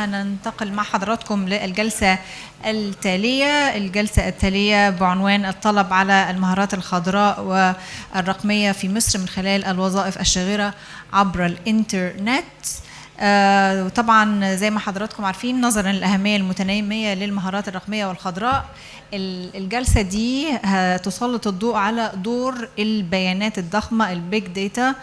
ننتقل مع حضراتكم للجلسة التالية بعنوان الطلب على المهارات الخضراء والرقمية في مصر من خلال الوظائف الشاغرة عبر الإنترنت. وطبعا زي ما حضراتكم عارفين نظرا للأهمية المتنامية للمهارات الرقمية والخضراء، الجلسة دي هتسلط الضوء على دور البيانات الضخمة البيج داتا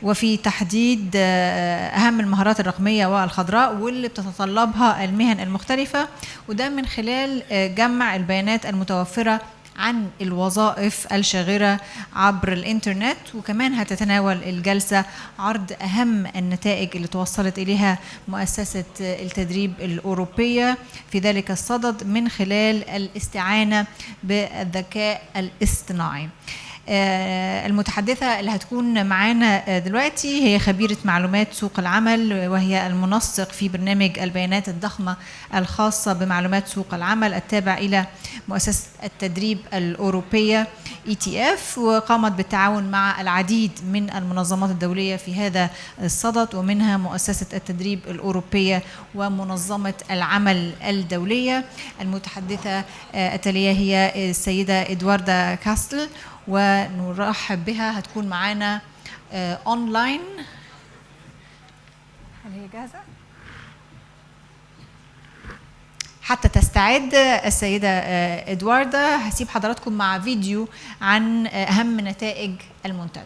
وفي تحديد أهم المهارات الرقمية والخضراء واللي بتتطلبها المهن المختلفة، وده من خلال جمع البيانات المتوفرة عن الوظائف الشاغرة عبر الإنترنت. وكمان هتتناول الجلسة عرض أهم النتائج اللي توصلت إليها مؤسسة التدريب الأوروبية في ذلك الصدد من خلال الاستعانة بالذكاء الاصطناعي. المتحدثة اللي هتكون معانا دلوقتي هي خبيرة معلومات سوق العمل، وهي المنسق في برنامج البيانات الضخمة الخاصة بمعلومات سوق العمل التابع إلى مؤسسة التدريب الأوروبية ETF، وقامت بالتعاون مع العديد من المنظمات الدولية في هذا الصدد، ومنها مؤسسة التدريب الأوروبية ومنظمة العمل الدولية. المتحدثة التالية هي السيدة إدواردا كاستل، ونرحب بها. هتكون معانا أونلاين. هل هي جاهزة؟ حتى تستعد السيدة إدواردا هسيب حضراتكم مع فيديو عن أهم نتائج المنتدى.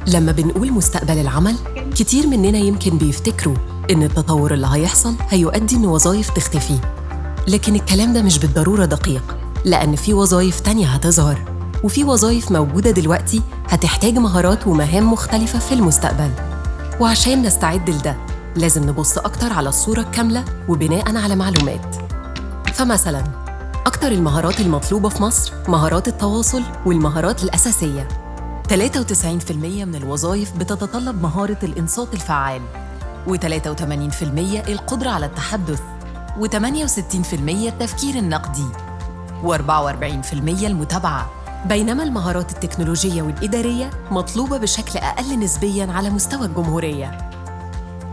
لما بنقول مستقبل العمل، كتير مننا يمكن بيفتكروا إن التطور اللي هيحصل هيؤدي إن وظائف تختفي، لكن الكلام ده مش بالضرورة دقيق، لأن في وظائف تانية هتظهر، وفي وظائف موجودة دلوقتي هتحتاج مهارات ومهام مختلفة في المستقبل. وعشان نستعد لده لازم نبص أكتر على الصورة الكاملة وبناءً على معلومات. فمثلاً أكتر المهارات المطلوبة في مصر مهارات التواصل والمهارات الأساسية. 93% من الوظائف بتتطلب مهارة الإنصات الفعال، و83% القدرة على التحدث، و68% التفكير النقدي، و44% المتابعة. بينما المهارات التكنولوجية والإدارية مطلوبة بشكل أقل نسبياً على مستوى الجمهورية.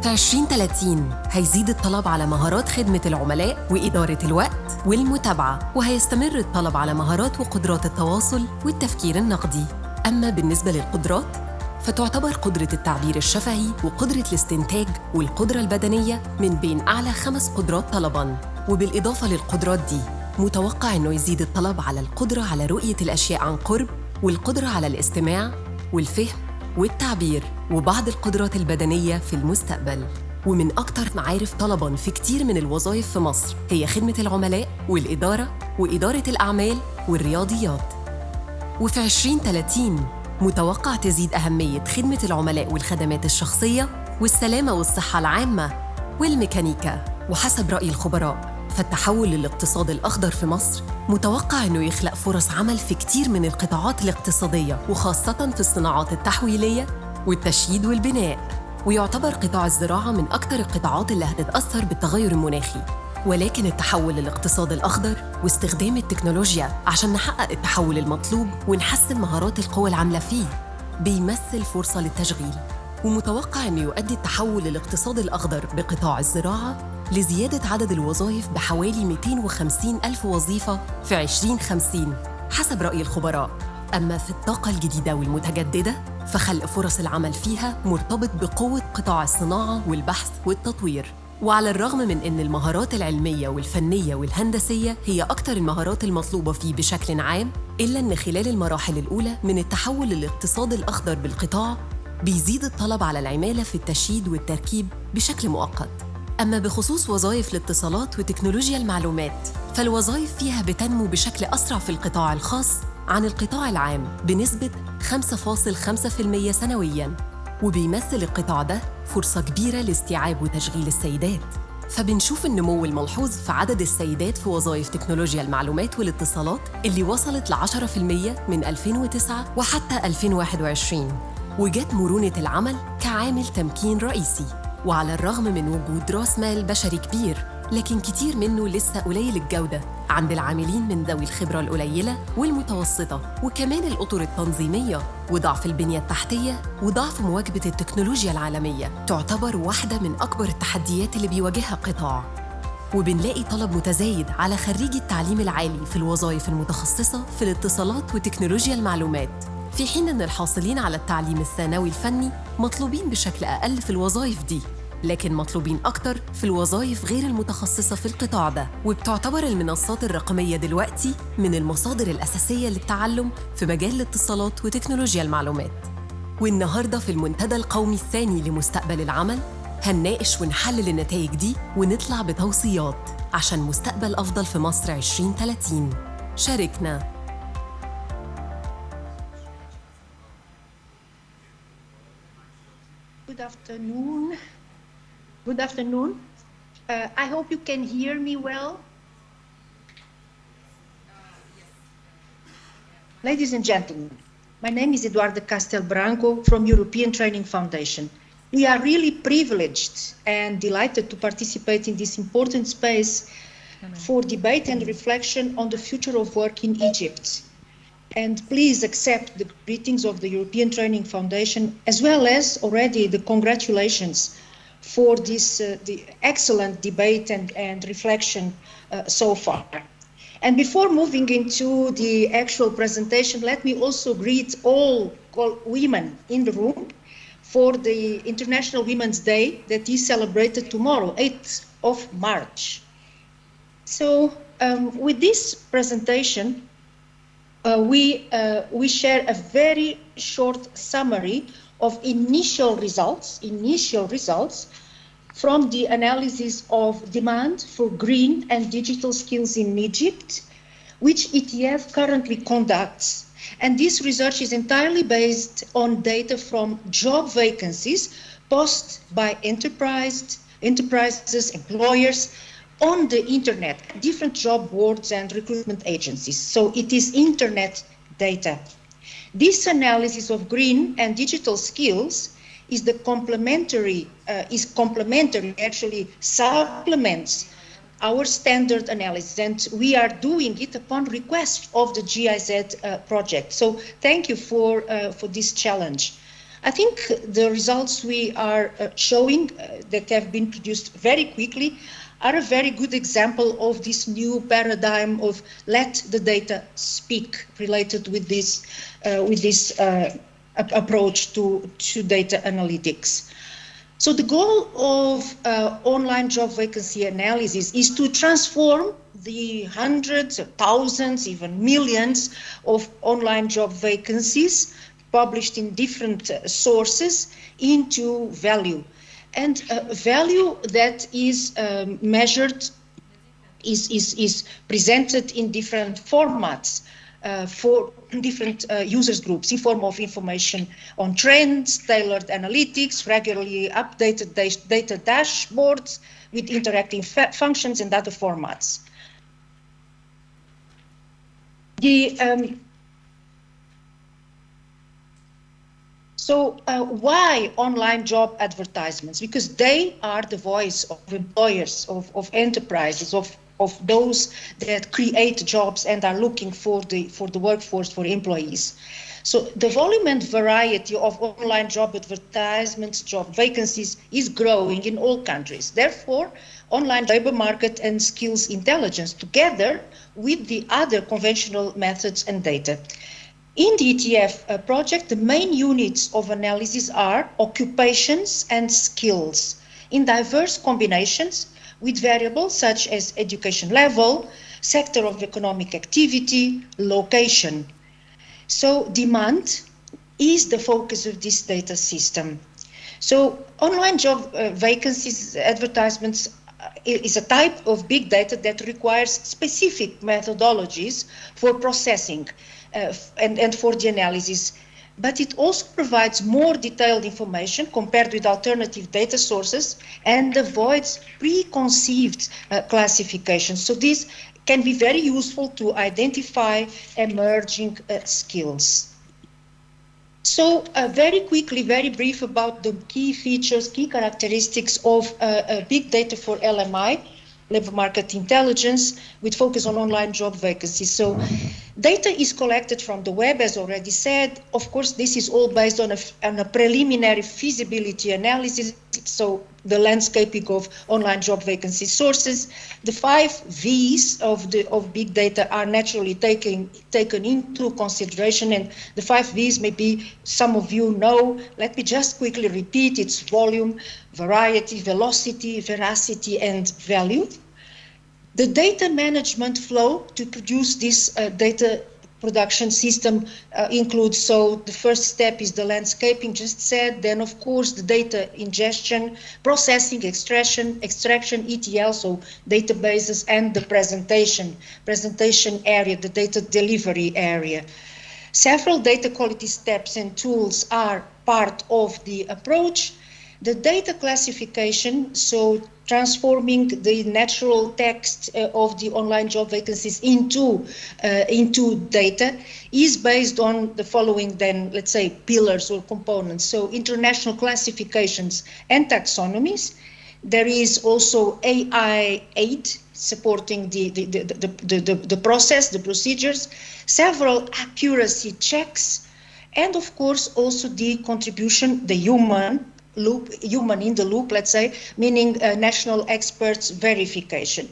في 2030 هيزيد الطلب على مهارات خدمة العملاء وإدارة الوقت والمتابعة، وهيستمر الطلب على مهارات وقدرات التواصل والتفكير النقدي. أما بالنسبة للقدرات فتعتبر قدرة التعبير الشفهي وقدرة الاستنتاج والقدرة البدنية من بين أعلى 5 قدرات طلباً. وبالإضافة للقدرات دي متوقع أنه يزيد الطلب على القدرة على رؤية الأشياء عن قرب، والقدرة على الاستماع والفهم والتعبير، وبعض القدرات البدنية في المستقبل. ومن أكتر معارف طلباً في كتير من الوظائف في مصر هي خدمة العملاء والإدارة وإدارة الأعمال والرياضيات. وفي 2030 متوقع تزيد أهمية خدمة العملاء والخدمات الشخصية والسلامة والصحة العامة والميكانيكا. وحسب رأي الخبراء فالتحول للاقتصاد الأخضر في مصر متوقع أنه يخلق فرص عمل في كتير من القطاعات الاقتصادية، وخاصة في الصناعات التحويلية والتشييد والبناء. ويعتبر قطاع الزراعة من أكثر القطاعات اللي هتتأثر بالتغير المناخي. ولكن التحول للاقتصاد الأخضر واستخدام التكنولوجيا عشان نحقق التحول المطلوب ونحسن مهارات القوى العاملة فيه بيمثل فرصة للتشغيل. ومتوقع أن يؤدي التحول للاقتصاد الأخضر بقطاع الزراعة لزيادة عدد الوظائف بحوالي 250 ألف وظيفة في 2050 حسب رأي الخبراء. أما في الطاقة الجديدة والمتجددة فخلق فرص العمل فيها مرتبط بقوة قطاع الصناعة والبحث والتطوير. وعلى الرغم من أن المهارات العلمية والفنية والهندسية هي أكثر المهارات المطلوبة فيه بشكل عام، إلا أن خلال المراحل الأولى من التحول للاقتصاد الأخضر بالقطاع بيزيد الطلب على العمالة في التشييد والتركيب بشكل مؤقت. أما بخصوص وظائف الاتصالات وتكنولوجيا المعلومات فالوظائف فيها بتنمو بشكل أسرع في القطاع الخاص عن القطاع العام بنسبة 5.5% سنوياً، وبيمثل القطاع ده فرصة كبيرة لاستيعاب وتشغيل السيدات. فبنشوف النمو الملحوظ في عدد السيدات في وظائف تكنولوجيا المعلومات والاتصالات اللي وصلت ل10% من 2009 وحتى 2021، وجت مرونة العمل كعامل تمكين رئيسي. وعلى الرغم من وجود رأس مال بشري كبير، لكن كتير منه لسه قليل الجودة عند العاملين من ذوي الخبرة القليلة والمتوسطة، وكمان الأطر التنظيمية وضعف البنية التحتية وضعف مواكبة التكنولوجيا العالمية تعتبر واحدة من أكبر التحديات اللي بيواجهها القطاع. وبنلاقي طلب متزايد على خريجي التعليم العالي في الوظائف المتخصصة في الاتصالات وتكنولوجيا المعلومات، في حين أن الحاصلين على التعليم الثانوي الفني مطلوبين بشكل أقل في الوظائف دي، لكن مطلوبين أكتر في الوظائف غير المتخصصة في القطاع ده. وبتعتبر المنصات الرقمية دلوقتي من المصادر الأساسية للتعلم في مجال الاتصالات وتكنولوجيا المعلومات. والنهاردة في المنتدى القومي الثاني لمستقبل العمل هنناقش ونحلل النتائج دي ونطلع بتوصيات عشان مستقبل أفضل في مصر 2030. شاركنا. Good afternoon. Good afternoon. I hope you can hear me well. Ladies and gentlemen, my name is Eduarda Branco from European Training Foundation. We are really privileged and delighted to participate in this important space for debate and reflection on the future of work in Egypt. And please accept the greetings of the European Training Foundation, as well as already the congratulations for this the excellent debate and reflection so far. And before moving into the actual presentation, let me also greet all women in the room for the International Women's Day that is celebrated tomorrow, 8th of March. So with this presentation, we share a very short summary of initial results from the analysis of demand for green and digital skills in Egypt, which ETF currently conducts. And this research is entirely based on data from job vacancies posted by enterprises, employers, on the internet, different job boards and recruitment agencies. So it is internet data. This analysis of green and digital skills is actually supplements our standard analysis, and we are doing it upon request of the GIZ project. So thank you for this challenge. I think the results we are showing that have been produced very quickly are a very good example of this new paradigm of let the data speak related with this approach to data analytics. So the goal of online job vacancy analysis is to transform the hundreds of thousands, even millions of online job vacancies published in different sources into value. And value that is measured, is presented in different formats for different users groups in form of information on trends, tailored analytics, regularly updated data dashboards with interacting functions and other formats. So why online job advertisements? Because they are the voice of employers, of enterprises, of those that create jobs and are looking for the workforce, for employees. So the volume and variety of online job advertisements, job vacancies is growing in all countries. Therefore, online labor market and skills intelligence together with the other conventional methods and data. In the ETF project, the main units of analysis are occupations and skills in diverse combinations with variables such as education level, sector of economic activity, location. So demand is the focus of this data system. So online job vacancies advertisements is a type of big data that requires specific methodologies for processing and for the analysis, but it also provides more detailed information compared with alternative data sources and avoids preconceived classifications. So this can be very useful to identify emerging skills. So very quickly, very brief about the key features, key characteristics of big data for LMI. labor market intelligence with focus on online job vacancies. So data is collected from the web, as already said. Of course, this is all based on a preliminary feasibility analysis, so the landscaping of online job vacancy sources. The 5 V's of big data are naturally taken into consideration, and the 5 V's maybe some of you know. Let me just quickly repeat. It's volume, variety, velocity, veracity, and value. The data management flow to produce this data production system includes, so the first step is the landscaping, just said, then of course the data ingestion, processing, extraction, ETL, so databases, and the presentation area, the data delivery area. Several data quality steps and tools are part of the approach. The data classification, so transforming the natural text of the online job vacancies into data, is based on the following, then, let's say, pillars or components. So international classifications and taxonomies. There is also AI aid supporting the process, the procedures, several accuracy checks, and of course also the contribution, the human in the loop, let's say, meaning national experts verification.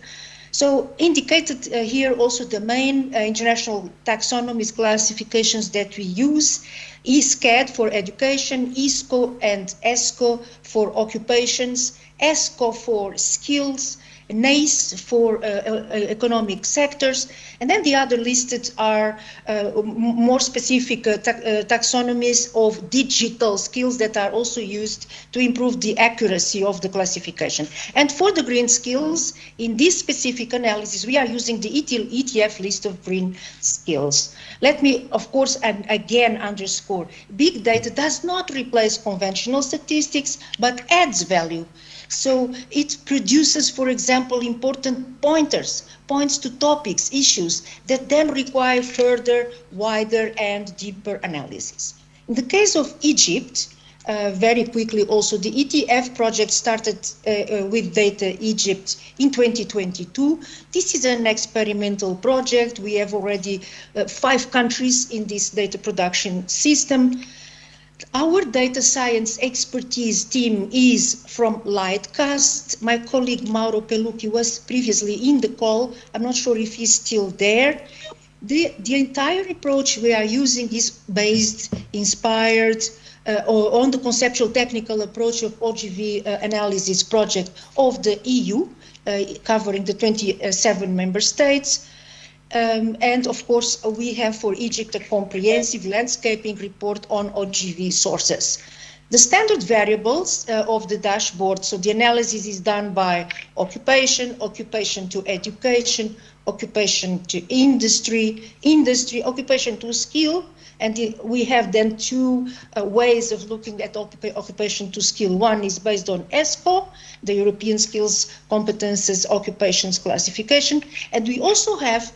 So indicated here also the main international taxonomies classifications that we use: ISCAD for education, ISCO and ESCO for occupations, ESCO for skills, NACE for economic sectors, and then the other listed are more specific taxonomies of digital skills that are also used to improve the accuracy of the classification. And for the green skills, in this specific analysis, we are using the ETF list of green skills. Let me, of course, and again underscore, big data does not replace conventional statistics, but adds value. So it produces, for example, important points to topics, issues that then require further, wider and deeper analysis. In the case of Egypt, very quickly also, the ETF project started with Data Egypt in 2022. This is an experimental project. We have already 5 countries in this data production system. Our data science expertise team is from Lightcast. My colleague Mauro Pellucci was previously in the call. I'm not sure if he's still there. The entire approach we are using is based, inspired on the conceptual technical approach of OGV analysis project of the EU, covering the 27 member states. And of course, we have for Egypt a comprehensive landscaping report on OGV sources. The standard variables of the dashboard, so the analysis is done by occupation, occupation to education, occupation to industry, occupation to skill, and we have then 2 ways of looking at occupation to skill. One is based on ESCO, the European Skills, Competences, Occupations Classification, and we also have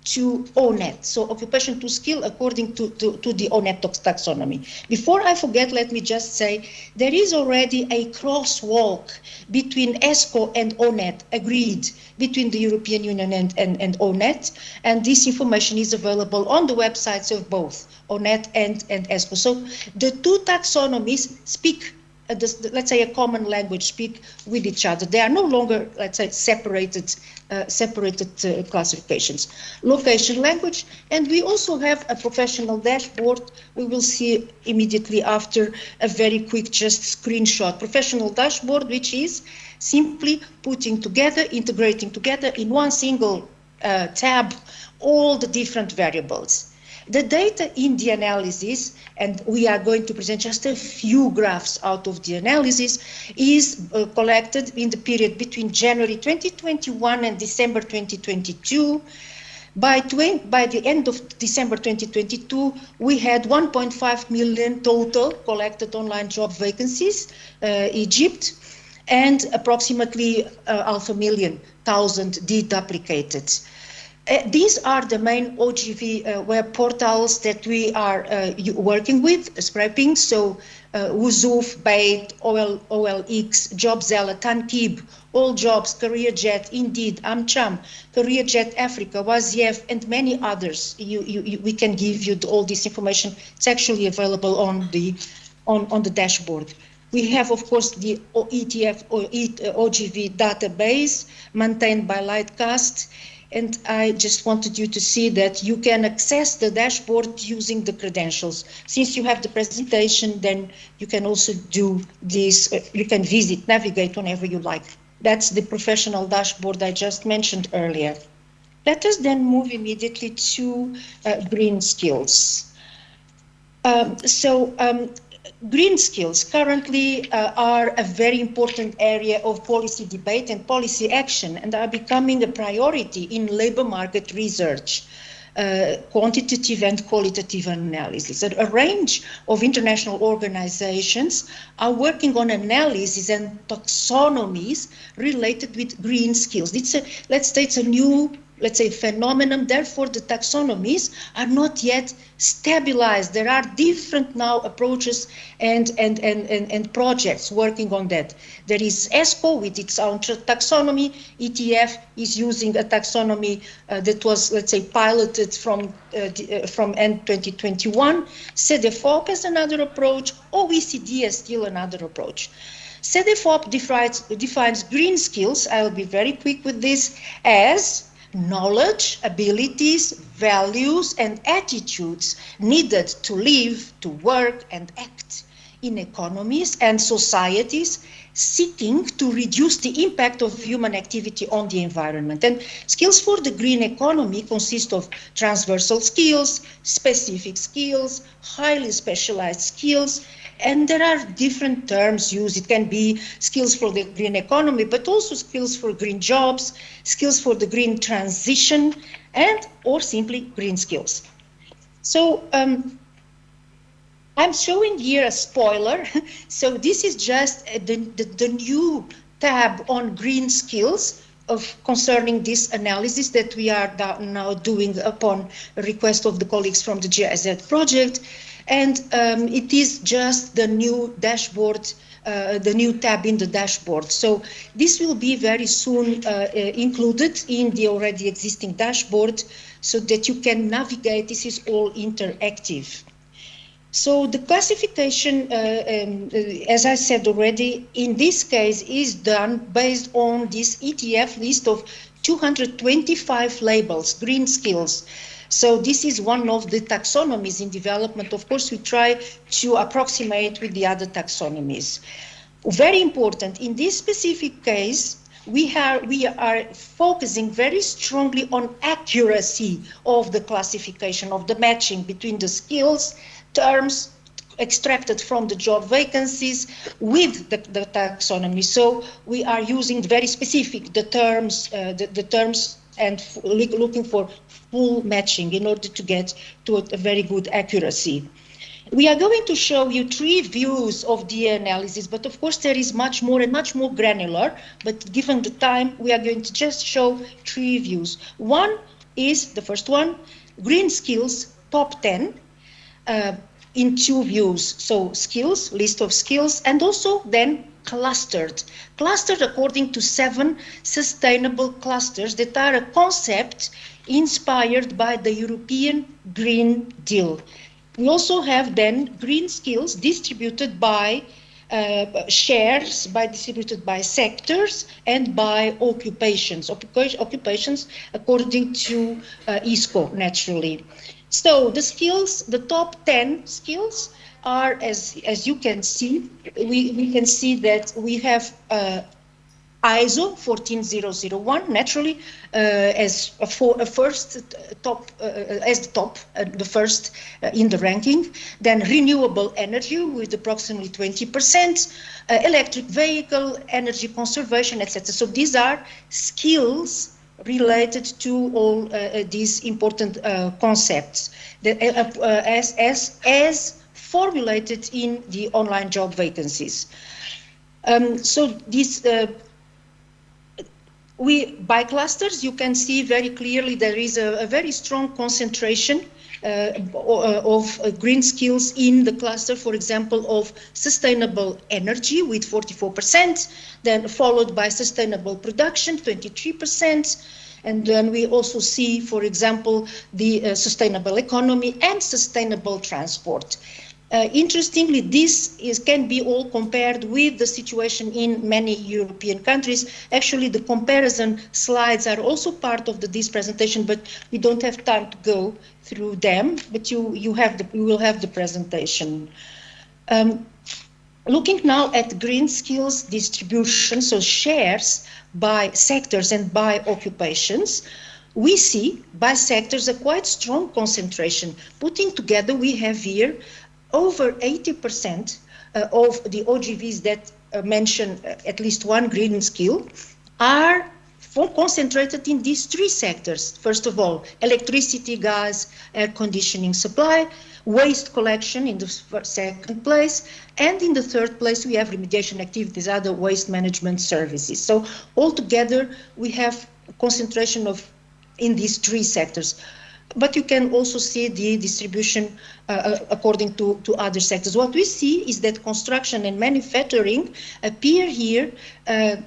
to ONET, so occupation to skill according to the ONET taxonomy. Before I forget, let me just say there is already a crosswalk between ESCO and ONET agreed between the European Union and ONET, and this information is available on the websites of both ONET and ESCO. So the 2 taxonomies speak, let's say, a common language, speak with each other. They are no longer, let's say, separated classifications. Location, language, and we also have a professional dashboard. We will see immediately after a very quick just screenshot. Professional dashboard, which is simply putting together, integrating together in one single tab all the different variables. The data in the analysis, and we are going to present just a few graphs out of the analysis, is collected in the period between January 2021 and December 2022. By the end of December 2022, we had 1.5 million total collected online job vacancies, Egypt, and approximately 500,000 deduplicated. These are the main OGV web portals that we are working with, scraping. So Wuzuf, Bait, OLX, Jobzella, Tankib, All Jobs, CareerJet, Indeed, AmCham, CareerJet Africa, WASIEF, and many others. We can give you all this information. It's actually available on the dashboard. We have, of course, the ETF or OGV database maintained by Lightcast. And I just wanted you to see that you can access the dashboard using the credentials. Since you have the presentation, then you can also do this, you can visit, navigate whenever you like. That's the professional dashboard I just mentioned earlier. Let us then move immediately to green skills. Green skills currently are a very important area of policy debate and policy action, and are becoming a priority in labor market research, quantitative and qualitative analysis. A range of international organizations are working on analysis and taxonomies related with green skills. Let's say it's a new phenomenon. Therefore, the taxonomies are not yet stabilized. There are different now approaches and projects working on that. There is ESCWA with its own taxonomy. ETF is using a taxonomy that was, let's say, piloted from end 2021. CEDEFOP has another approach. OECD has still another approach. CEDEFOP defines green skills, I'll be very quick with this, as knowledge, abilities, values, and attitudes needed to live, to work, and act in economies and societies seeking to reduce the impact of human activity on the environment. And skills for the green economy consist of transversal skills, specific skills, highly specialized skills, and there are different terms used. It can be skills for the green economy, but also skills for green jobs, skills for the green transition, or simply green skills. So I'm showing here a spoiler. So this is just the new tab on green skills concerning this analysis that we are now doing upon a request of the colleagues from the GIZ project. And it is just the new dashboard, the new tab in the dashboard. So this will be very soon included in the already existing dashboard so that you can navigate. This is all interactive. So the classification, as I said already, in this case is done based on this ETF list of 225 labels, green skills. So this is one of the taxonomies in development. Of course, we try to approximate with the other taxonomies. Very important, in this specific case, we are focusing very strongly on accuracy of the classification, of the matching between the skills, terms extracted from the job vacancies with the taxonomy. So we are using very specific the terms and looking for full matching in order to get to a very good accuracy. We are going to show you 3 views of the analysis, but of course there is much more and much more granular, but given the time, we are going to just show 3 views. One is, the first one, green skills, top 10, in 2 views. So skills, list of skills, and also then clustered according to 7 sustainable clusters that are a concept inspired by the European Green Deal. We also have then green skills distributed by distributed by sectors and by occupations according to ISCO, naturally. So the skills, the top 10 skills are, as you can see, we can see that we have ISO 14001, naturally, as the first in the ranking. Then renewable energy with approximately 20%, electric vehicle, energy conservation, etc. So these are skills related to all these important concepts that, as formulated in the online job vacancies. So this By clusters, you can see very clearly there is a very strong concentration of green skills in the cluster, for example, of sustainable energy with 44%, then followed by sustainable production, 23%. And then we also see, for example, the sustainable economy and sustainable transport. Interestingly, this can be all compared with the situation in many European countries. Actually, the comparison slides are also part of this presentation, but we don't have time to go through them, but you will have the presentation. Looking now at green skills distribution, so shares by sectors and by occupations, we see by sectors a quite strong concentration. Putting together, we have here over 80% of the OGVs that mention at least one green skill are concentrated in these three sectors. First of all, electricity, gas, air conditioning supply, waste collection in the second place, and in the third place we have remediation activities, other waste management services. So altogether we have a concentration in these three sectors. But you can also see the distribution according to other sectors. What we see is that construction and manufacturing appear here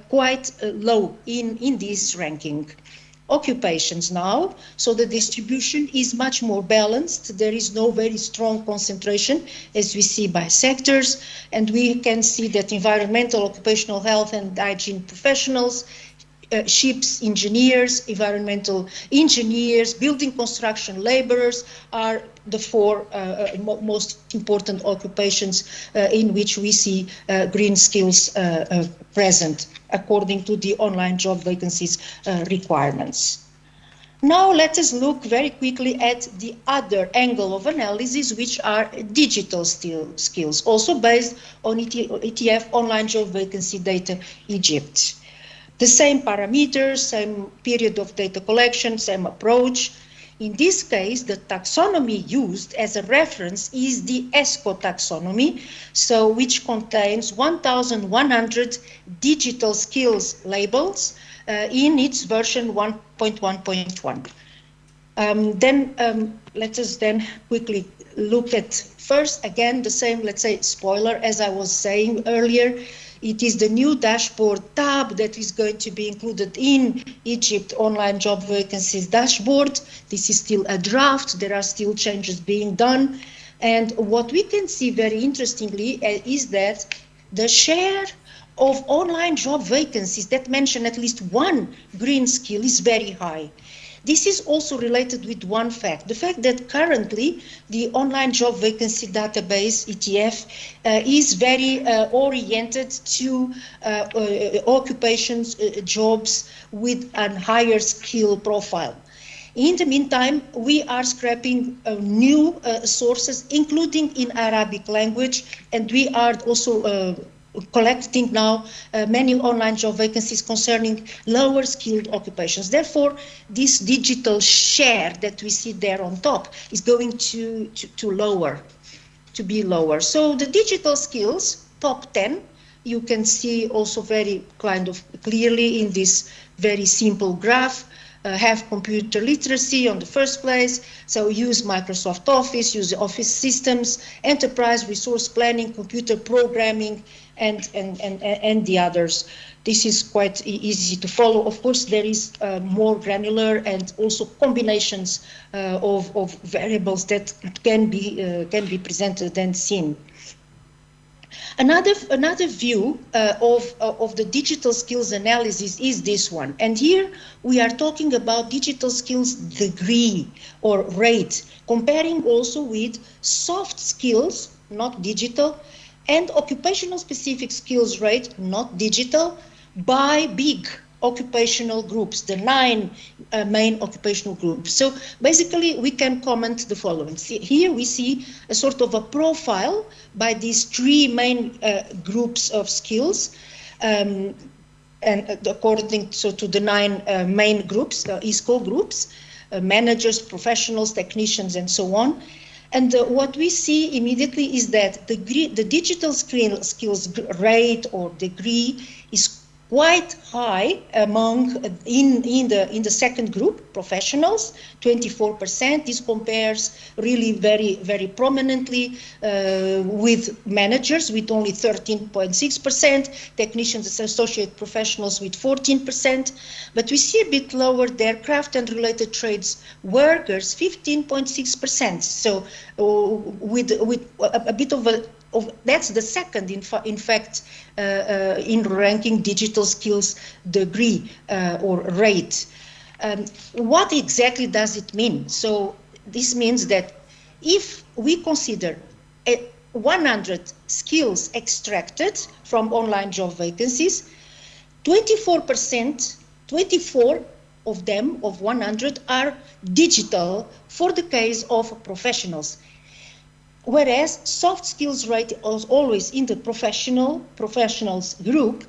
quite low in this ranking. Occupations now, so the distribution is much more balanced. There is no very strong concentration as we see by sectors, and we can see that environmental, occupational health and hygiene professionals, ships engineers, environmental engineers, building construction laborers are the four most important occupations in which we see green skills present according to the online job vacancies requirements. Now let us look very quickly at the other angle of analysis, which are digital skills, also based on ETF online job vacancy data Egypt. The same parameters, same period of data collection, same approach. In this case, the taxonomy used as a reference is the ESCWA taxonomy, so which contains 1,100 digital skills labels in its version 1.1.1. Let us then quickly look at first, again, the same, let's say, spoiler, as I was saying earlier. It is the new dashboard tab that is going to be included in Egypt online job vacancies dashboard. This is still a draft. There are still changes being done. And what we can see very interestingly is that the share of online job vacancies that mention at least one green skill is very high. This is also related with one fact, the fact that currently the online job vacancy database, ETF, is very oriented to occupations, jobs with a higher skill profile. In the meantime, we are scrapping new sources, including in Arabic language, and we are also collecting now many online job vacancies concerning lower skilled occupations. Therefore, this digital share that we see there on top is going to be lower. So the digital skills, top 10, you can see also very kind of clearly in this very simple graph. Have computer literacy on the first place, so use Microsoft Office, use office systems, enterprise resource planning, computer programming, and the others. This is quite easy to follow. Of course, there is more granular and also combinations of variables that can be presented and seen. Another view of the digital skills analysis is this one. And here we are talking about digital skills degree or rate, comparing also with soft skills, not digital, and occupational specific skills rate, not digital, by big occupational groups, the 9 main occupational groups. So basically we can comment the following. Here we see a sort of a profile by these 3 main groups of skills, and according to the 9 main groups, ISCO groups, managers, professionals, technicians, and so on. And what we see immediately is that the digital skills rate or degree is quite high among in the second group, professionals, 24%. This compares really very prominently with managers with only 13.6%, technicians and associate professionals with 14%, but we see a bit lower there, craft and related trades workers, 15.6%. So with a bit of that's the second, in fact, in ranking digital skills degree or rate. What exactly does it mean? So this means that if we consider 100 skills extracted from online job vacancies, 24% of them, of 100, are digital for the case of professionals. Whereas soft skills rate is always in the professionals group,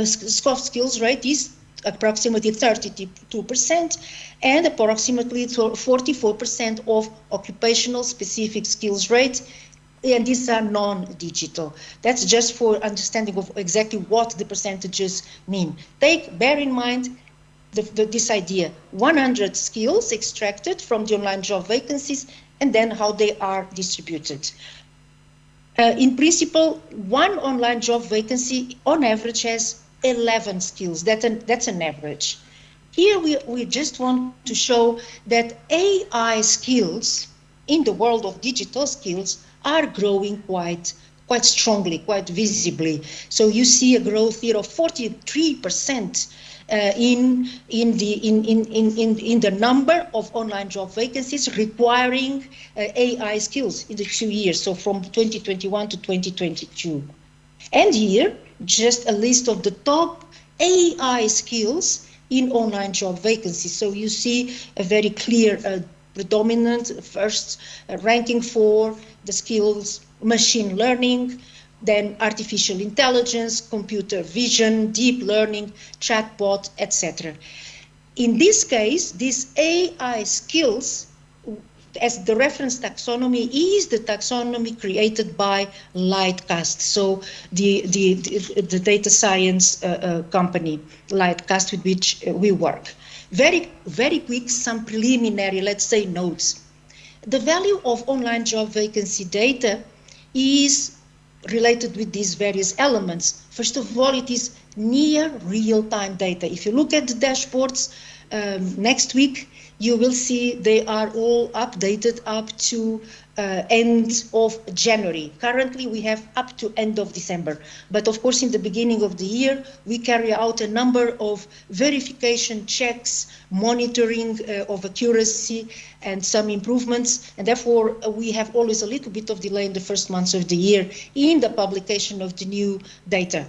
soft skills rate is approximately 32% and approximately 44% of occupational specific skills rate, and these are non-digital. That's just for understanding of exactly what the percentages mean. Bear in mind this idea, 100 skills extracted from the online job vacancies and then how they are distributed. In principle, one online job vacancy on average has 11 skills. That's an average. Here we just want to show that AI skills in the world of digital skills are growing quite strongly, quite visibly. So you see a growth here of 43% in the number of online job vacancies requiring AI skills in the 2 years, so from 2021 to 2022. And here, just a list of the top AI skills in online job vacancies. So you see a very clear predominant first ranking for the skills machine learning, then artificial intelligence, computer vision, deep learning, chatbot, etc. In this case, these AI skills, as the reference taxonomy, is the taxonomy created by Lightcast, so the data science company, Lightcast, with which we work. Very quick, some preliminary, let's say, notes. The value of online job vacancy data is related with these various elements. First of all, it is near real-time data. If you look at the dashboards next week, you will see they are all updated up to end of January. Currently, we have up to end of December. But of course, in the beginning of the year, we carry out a number of verification checks, monitoring of accuracy, and some improvements. And therefore, we have always a little bit of delay in the first months of the year in the publication of the new data.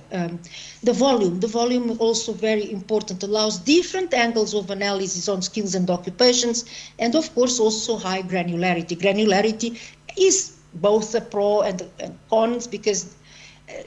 The volume also very important, allows different angles of analysis on skills and occupations, and of course also high granularity. Granularity is both a pro and cons, because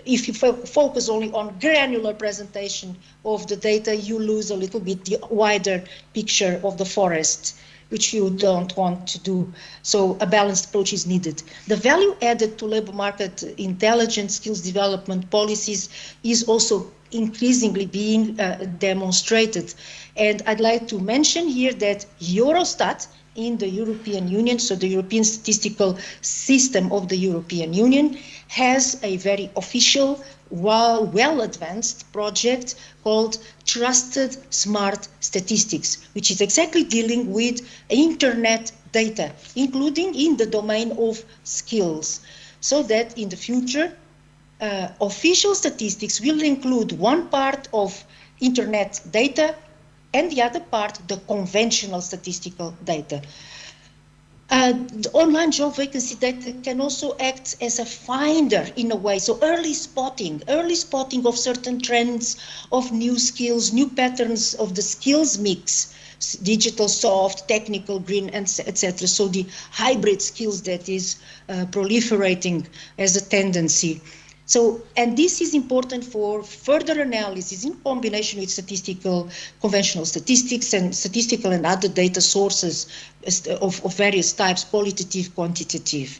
if you focus only on granular presentation of the data, you lose a little bit the wider picture of the forest, which you don't want to do. So a balanced approach is needed. The value added to labor market intelligence skills development policies is also increasingly being demonstrated. And I'd like to mention here that Eurostat in the European Union, so the European statistical system of the European Union, has a very official, well-advanced project called Trusted Smart Statistics, which is exactly dealing with internet data, including in the domain of skills, so that in the future, official statistics will include one part of internet data and the other part, the conventional statistical data. The online job vacancy data can also act as a finder in a way, so early spotting of certain trends of new skills, new patterns of the skills mix, digital, soft, technical, green, and etc. So the hybrid skills that is proliferating as a tendency. So, and this is important for further analysis in combination with conventional statistics and statistical and other data sources of various types, qualitative, quantitative.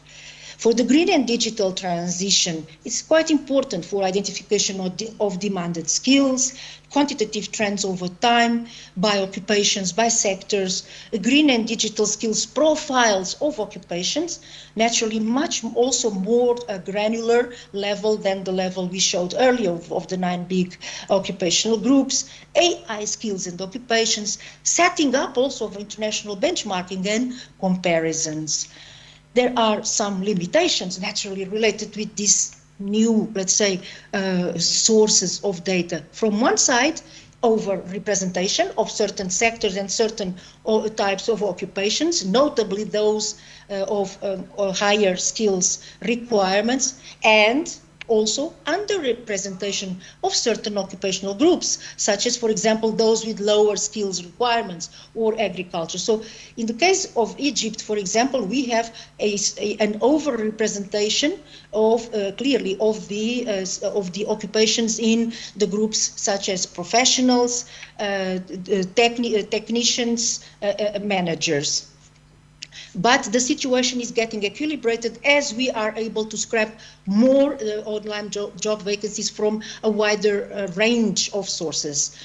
For the green and digital transition, it's quite important for identification of demanded skills, quantitative trends over time, by occupations, by sectors, green and digital skills profiles of occupations, naturally much also more granular level than the level we showed earlier of the 9 big occupational groups, AI skills and occupations, setting up also of international benchmarking and comparisons. There are some limitations naturally related with this new, let's say, sources of data. From one side, over-representation of certain sectors and certain types of occupations, notably those of higher skills requirements, and also underrepresentation of certain occupational groups, such as, for example, those with lower skills requirements or agriculture. So in the case of Egypt, for example, we have an overrepresentation of clearly of the occupations in the groups such as professionals, technicians, managers. But the situation is getting equilibrated as we are able to scrap more online job vacancies from a wider range of sources.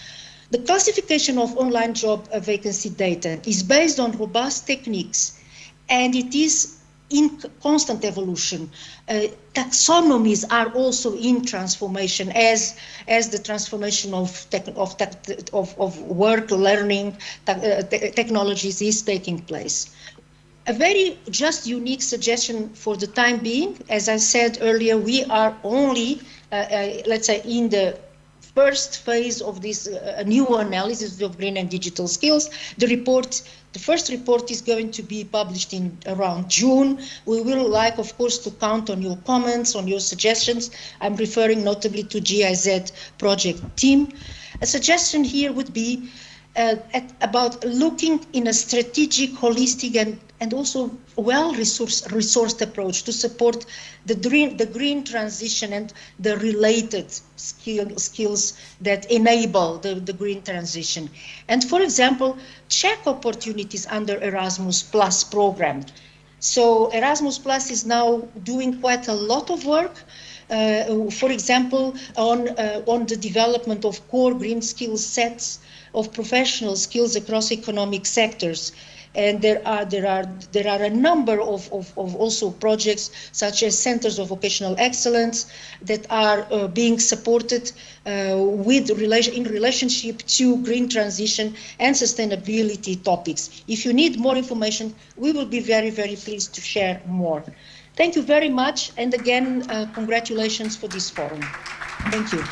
The classification of online job vacancy data is based on robust techniques, and it is in constant evolution. Taxonomies are also in transformation as the transformation of work, learning, technologies is taking place. A very just unique suggestion for the time being, as I said earlier, we are only, let's say, in the first phase of this new analysis of green and digital skills. The first report is going to be published in around June. We will like, of course, to count on your comments, on your suggestions. I'm referring notably to GIZ project team. A suggestion here would be about looking in a strategic, holistic, and also well-resourced approach to support the green transition and the related skills that enable the green transition. And for example, check opportunities under Erasmus Plus program. So Erasmus Plus is now doing quite a lot of work. For example, on the development of core green skill sets of professional skills across economic sectors. And there are a number of also projects such as centers of vocational excellence that are being supported in relationship to green transition and sustainability topics. If you need more information, we will be very, very pleased to share more. Thank you very much, and again, congratulations for this forum. Thank you.